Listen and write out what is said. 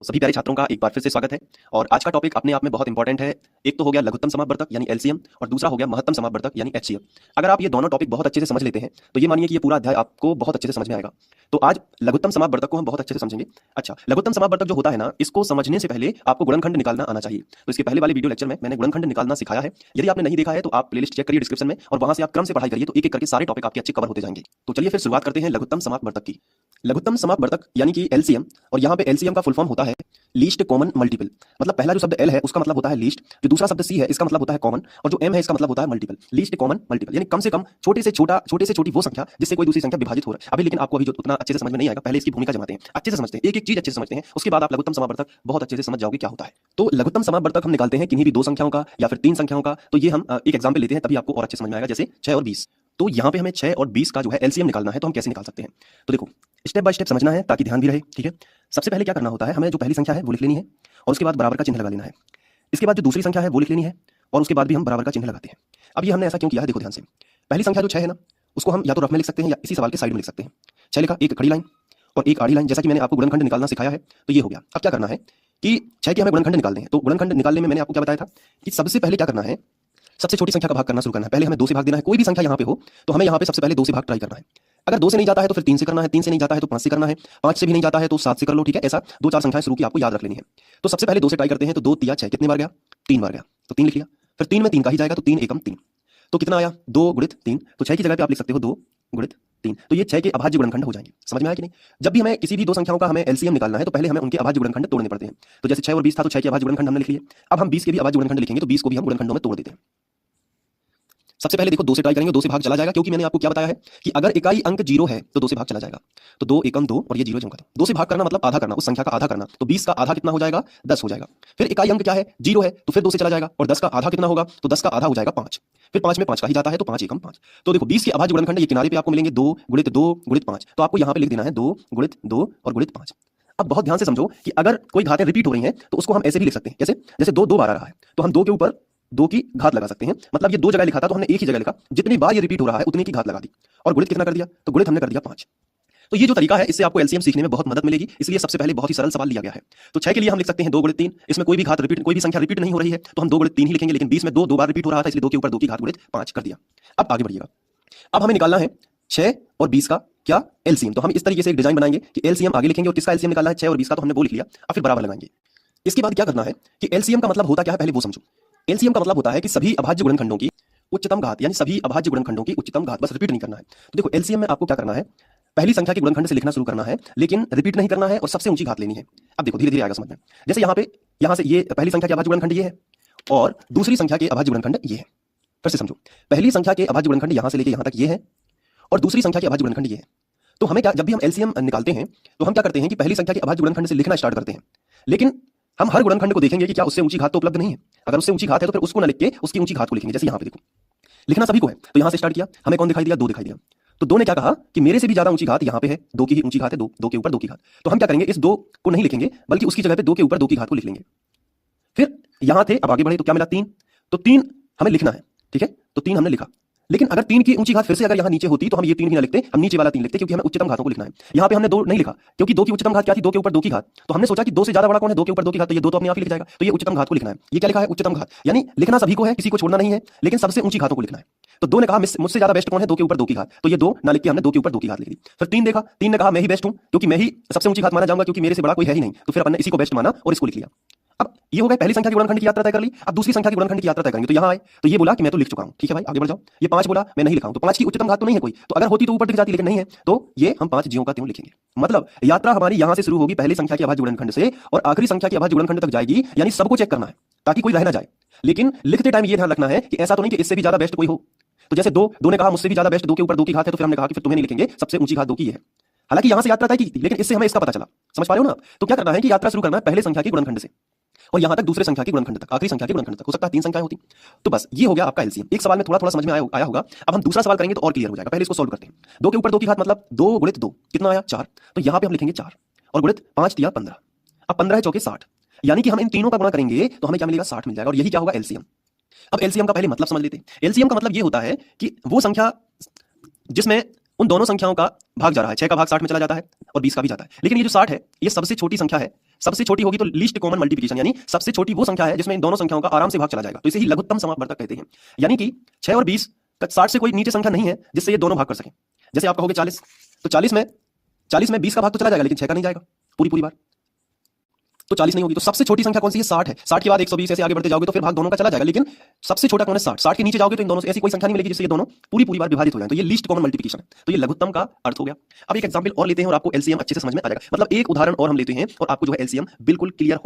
सभी प्यारे छात्रों का एक बार फिर से स्वागत है। और आज का टॉपिक अपने आप में बहुत इंपॉर्टेंट है। एक तो हो गया लघुत्तम समापवर्तक यानी एलसीएम और दूसरा हो गया महत्तम समापवर्तक यानी एचसीएफ। अगर आप ये दोनों टॉपिक बहुत अच्छे से समझ लेते हैं तो ये मानिए कि ये पूरा अध्याय आपको बहुत अच्छे से समझ में आएगा। तो आज लघुत्तम समापवर्तक को हम बहुत अच्छे से समझेंगे। अच्छा, लघुत्तम समापवर्तक जो होता है ना, इसको समझने से पहले आपको गुणनखंड निकालना आना चाहिए। तो इसके पहले वाले वीडियो लेक्चर में मैंने गुणनखंड निकालना सिखाया है। यदि आपने नहीं देखा है तो आप प्लेलिस्ट चेक करिए डिस्क्रिप्शन में और वहां से आप क्रम से पढ़ाई करिए, तो एक एक करके सारे टॉपिक आपके अच्छे कवर होते जाएंगे। तो चलिए फिर शुरुआत करते हैं लघुत्तम समापवर्तक की। लघुत्तम समापवर्तक यानी कि एलसीएम, और यहाँ पे एलसीएम का फुल फॉर्म होता है लीस्ट कॉमन मल्टीपल। मतलब पहला जो शब्द एल है उसका मतलब होता है लीस्ट, जो दूसरा शब्द सी है इसका मतलब होता है कॉमन, और जो एम है इसका मतलब होता है मल्टीपल। लीस्ट कॉमन मल्टीपल यानी कम से कम छोटे से छोटी वो संख्या जिससे कोई दूसरी संख्या विभाजित हो रहा है। अभी लेकिन आपको अभी जो उतना अच्छे से समझ में नहीं आएगा, पहले इसकी भूमिका जमाते हैं, अच्छे से समझते हैं, एक एक चीज अच्छे से समझते हैं, उसके बाद आप लघुत्तम समापवर्तक बहुत अच्छे से समझ जाओगे क्या होता है। तो लघुत्तम समापवर्तक हम निकालते हैं किन्हीं भी दो संख्याओं का या फिर तीन संख्याओं का। तो ये हम एक एग्जाम्पल लेते हैं, तभी आपको और अच्छे समझ में आएगा। जैसे 6 और 20, तो यहाँ पे हमें 6 और 20 का जो है एलसीएम निकालना है, तो हम कैसे निकाल सकते हैं। तो देखो, स्टेप बाय स्टेप समझना है ताकि ध्यान भी रहे, ठीक है। सबसे पहले क्या करना होता है, हमें जो पहली संख्या है वो लिख लेनी है और उसके बाद बराबर का चिन्ह लगा लेना है। इसके बाद जो दूसरी संख्या है वो लिख लेनी है और उसके बाद भी हम बराबर का चिन्ह लगाते हैं। अब ये हमने ऐसा क्यों किया है, देखो ध्यान से। पहली संख्या जो 6 है ना, उसको हम या तो रफ में लिख सकते हैं या इसी सवाल के साइड में लिख सकते हैं। 6 लिखा, एक खड़ी लाइन और एक आड़ी लाइन, जैसा कि मैंने आपको गुणनखंड निकालना सिखाया है, तो ये हो गया। अब क्या करना है कि 6 के हमें गुणनखंड निकालने हैं। तो गुणनखंड निकालने में मैंने आपको क्या बताया था कि सबसे पहले क्या करना है, सबसे छोटी संख्या का भाग करना शुरू करना है। पहले हमें 2 से भाग देना है। कोई भी संख्या यहाँ पे हो तो हमें यहाँ पे सबसे पहले 2 से भाग ट्राई करना है। अगर 2 से नहीं जाता है तो फिर 3 से करना है, 3 से नहीं जाता है तो 5 से करना है, 5 से भी नहीं जाता है तो 7 से कर लो, ठीक है। ऐसा 2-4 संख्याएं शुरू की आपको याद रख लेनी है। तो सबसे पहले 2 से ट्राई करते हैं। तो 2 तिया 6 कितने बार गया, 3 बार गया, तो 3 लिख लिया। फिर 3 में 3 का ही जाएगा, तो 3 एकम 3, तो कितना आया 2 गुणित 3। तो 6 की जगह पे आप लिख सकते हो 2 गुणित 3। तो ये 6 के अभाज्य गुणनखंड हो जाएंगे। समझ में आया कि नहीं। जब भी हमें किसी भी दो संख्याओं का हमें एलसीएम निकालना है तो पहले हमें उनके अभाज्य गुणनखंड तोड़ने पड़ते हैं। तो जैसे 6 और 20 था तो 6 के अभाज्य गुणनखंड हमने लिख लिए। अब हम 20 के भी अभाज्य गुणनखंड लिखेंगे, तो 20 को भी हम गुणनखंडों में तोड़ देते हैं। सबसे पहले देखो 2 से ट्राई करेंगे, 2 से भाग चला जाएगा, क्योंकि मैंने आपको क्या बताया है कि अगर इकाई अंक 0 है तो 2 से भाग चला जाएगा। तो 2 एकम 2 और ये 0 जमका 2 से भाग करना मतलब आधा करना, उस संख्या का आधा करना। तो 20 का आधा कितना हो जाएगा, 10 हो जाएगा। फिर इकाई अंक क्या है, 0 है, तो फिर 2 से चला जाएगा और 10 का आधा कितना होगा, तो 10 का आधा हो जाएगा 5। फिर 5 में 5 का ही जाता है, तो 5 एकम 5। तो देखो 20 के अभाज्य गुणनखंड ये किनारे पे आपको मिलेंगे 2 गुणित 2 गुणित 5। तो आपको यहाँ पे लिख देना है 2 गुणित 2 और गुणित 5। अब बहुत ध्यान से समझो कि अगर कोई घातें रिपीट हो रही हैं तो उसको हम ऐसे भी लिख सकते हैं। जैसे जैसे 2 बार आ रहा है तो हम 2 के ऊपर 2 की घात लगा सकते हैं। मतलब ये 2 जगह लिखा था तो हमने एक ही जगह लिखा, जितनी बार ये रिपीट हो रहा है उतनी की घात लगा दी। और गुणित कितना कर दिया, तो गुणित हमने कर दिया 5। तो ये जो तरीका है इससे आपको एलसीएम सीखने में बहुत मदद मिलेगी, इसलिए सबसे पहले बहुत ही सरल सवाल लिया गया है। तो 6 के लिए हम लिख सकते हैं 2 गुणित 3। इसमें कोई भी घात रिपीट, कोई भी संख्या रिपीट नहीं हो रही है तो हम 2 गुणित 3 ही लिखेंगे, लेकिन 20 में 2 बार रिपीट हो रहा था इसलिए 2 के ऊपर 2 की घात गुणित 5 कर दिया। अब आगे बढ़िएगा। अब हमें निकालना है 6 और 20 का क्या एलसीएम। तो हम इस तरीके से एक डिजाइन बनाएंगे कि एलसीएम आगे लिखेंगे और किसका एलसीएम निकालना है, 6 और 20 का, तो हमने वो लिख लिया। अब फिर बराबर लगाएंगे। इसके बाद क्या करना है कि एलसीएम का मतलब होता क्या है पहले वो समझो। एलसीएम का मतलब होता है कि सभी अभाज्य गुणनखंडों की उच्चतम घात, यानी सभी अभाज्य गुणनखंडों की उच्चतम घात, बस रिपीट नहीं करना है। तो देखो एलसीएम में आपको क्या करना है, पहली संख्या के गुणनखंड से लिखना शुरू करना है, लेकिन रिपीट नहीं करना है और सबसे ऊंची घात लेनी है। अब देखो धीरे धीरे आएगा समझ में। जैसे यहाँ से ये पहली संख्या के अभाज्य गुणनखंड ये है और दूसरी संख्या के अभाज्य गुणनखंड ये है। फिर से समझो, पहली संख्या के अभाज्य गुणनखंड यहाँ से लेके यहाँ तक ये है और दूसरी संख्या के अभाज्य गुणनखंड ये है। तो हमें क्या, जब भी हम एलसीएम निकालते हैं तो हम क्या करते हैं कि पहली संख्या के अभाज्य गुणनखंड से लिखना स्टार्ट करते हैं, लेकिन हम हर गुणनखंड को देखेंगे कि क्या उससे ऊंची घात तो उपलब्ध नहीं है। अगर उससे ऊंची घात है तो फिर उसको ना लिख के उसकी ऊंची घात को लिखेंगे। जैसे यहाँ पे देखो लिखना सभी को है, तो यहाँ से स्टार्ट किया, हमें कौन दिखाई दिया, 2 दिखाई दिया। तो 2 ने क्या कहा कि मेरे से भी ज्यादा ऊंची घात यहाँ पे है, 2 की ही ऊंची घात है, 2 के ऊपर 2 की घात। तो हम क्या करेंगे, इस 2 को नहीं लिखेंगे बल्कि उसकी जगह पे 2 के ऊपर 2 की घात को लिख लेंगे। फिर यहाँ थे, अब आगे बढ़े तो क्या मिला, 3। तो 3 हमें लिखना है, ठीक है। तो 3 हमने लिखा, लेकिन अगर 3 की ऊंची घात फिर से अगर यहाँ नीचे होती तो हम ये 3 भी ना लिखते, हम नीचे वाला 3 लिखते, क्योंकि हमें उच्चतम घातों को लिखना है। यहाँ पे हमने 2 नहीं लिखा क्योंकि 2 की उच्चतम घात क्या थी, 2 के ऊपर 2 की घात। तो हमने सोचा कि 2 से ज्यादा बड़ा कौन है, 2 के ऊपर 2 की घात, तो ये 2 तो अपने आप ही लिख जाएगा। तो ये उच्चतम घात को लिखना है। ये क्या लिखा है, उच्चतम घात, यानी लिखना सभी को है, किसी को छोड़ना नहीं है, लेकिन सबसे ऊंची घातों को लिखना है। तो 2 ने कहा मुझसे ज्यादा बेस्ट कौन है, 2 के ऊपर 2 की घात, तो ये 2 ना लिख के हमने 2 के ऊपर 2 की घात लिख दी। फिर 3 देखा, 3 ने कहा मैं ही बेस्ट हूं, क्योंकि मैं ही सबसे ऊंची घात माना जाऊंगा, क्योंकि मेरे से बड़ा कोई है ही नहीं। तो फिर अपन ने इसी को बेस्ट माना और इसको लिख लिया। अब ये हो गया पहली संख्या की गुणनखंड की यात्रा तय कर ली। अब दूसरी संख्या की गुणनखंड की यात्रा तय करेंगे। तो यहाँ आए तो ये बोला कि मैं तो लिख चुका हूं, ठीक है भाई आगे बढ़ जाओ। ये 5 बोला, मैं नहीं लिखा हूं, तो 5 की उच्चतम घात तो नहीं है कोई, तो अगर होती तो ऊपर दिख जाती, लेकिन नहीं है, तो ये हम 5 ज्यों का त्यों लिखेंगे। मतलब यात्रा हमारी यहाँ से शुरू होगी पहली संख्या के अभाज्य गुणनखंड से और आखिरी संख्या के अभाज्य गुणनखंड तक जाएगी, यानी सबको चेक करना है ताकि कोई रह ना जाए। लेकिन लिखते टाइम ये ध्यान रखना है कि ऐसा तो नहीं कि इससे भी ज्यादा बेस्ट कोई हो। तो जैसे 2 ने कहा मुझसे भी ज्यादा बेस्ट, 2 के ऊपर 2 की घात है, तो फिर हमने कहा कि फिर तुम्हें नहीं लिखेंगे, सबसे ऊंची घात 2 की है। हालांकि यहां से यात्रा तय की थी, लेकिन इससे हमें इसका पता चला, समझ पा रहे हो ना। तो क्या करना है कि यात्रा शुरू करना है पहले संख्या के गुणनखंड से और यहां तक दूसरे संख्या के गुणनखंड तक, आखिरी संख्या के गुणनखंड तक, हो सकता है 3 संख्याएं होती। तो बस ये हो गया आपका एलसीएम। एक सवाल में थोड़ा थोड़ा समझ में आया होगा। अब हम दूसरा सवाल करेंगे तो और क्लियर हो जाएगा। पहले इसको सॉल्व करते हैं। 2 के ऊपर 2 की घात मतलब 2 गुणित 2 कितना आया, 4। तो यहां पे हम लिखेंगे 4 और गुणित 5 दिया 15। अब 15 है चौके 60, यानी कि हम इन तीनों का गुणा करेंगे तो हमें क्या मिलेगा, 60 मिल जाएगा। और यही क्या होगा, एलसीएम। अब एलसीएम का पहले मतलब समझ लेते हैं। एलसीएम का मतलब ये होता है कि वो संख्या जिसमें उन दोनों संख्याओं का भाग जा रहा है। 6 का भाग 60 में चला जाता है और 20 का भी जाता है। लेकिन ये जो 60 है ये सबसे छोटी संख्या है। सबसे छोटी होगी तो लीस्ट कॉमन मल्टीप्लिकेशन, यानी सबसे छोटी वो संख्या है जिसमें इन दोनों संख्याओं का आराम से भाग चला जाएगा। तो इसे ही लघुत्तम समापवर्तक कहते हैं। यानी कि 6 और 20 60 से कोई नीचे संख्या नहीं है जिससे ये दोनों भाग कर सकें। जैसे आप कहोगे 40, तो 40 में 20 का भाग तो चला जाएगा लेकिन 6 का नहीं जाएगा पूरी बार, तो 40 नहीं होगी। तो सबसे छोटी संख्या कौन सी है? 60 है। 60 के बाद 120, ऐसे आगे बढ़ते जाओगे तो फिर भाग दोनों का चला जाएगा, लेकिन सबसे छोटा कौन है? 60। 60 के नीचे जाओगे तो इन दोनों से ऐसी कोई संख्या नहीं मिलेगी जिससे ये दोनों पूरी बार विभाजित हो जाए। तो ये लीस्ट कॉमन मल्टीप्लिकेशन है। तो ये लघुत्तम का अर्थ हो गया। अब एक एग्जांपल और लेते हैं और आपको एलसीएम अच्छे से समझ में आ जाएगा। मतलब एक उदाहरण और हम लेते हैं और आपको जो है एलसीएम बिल्कुल क्लियर हो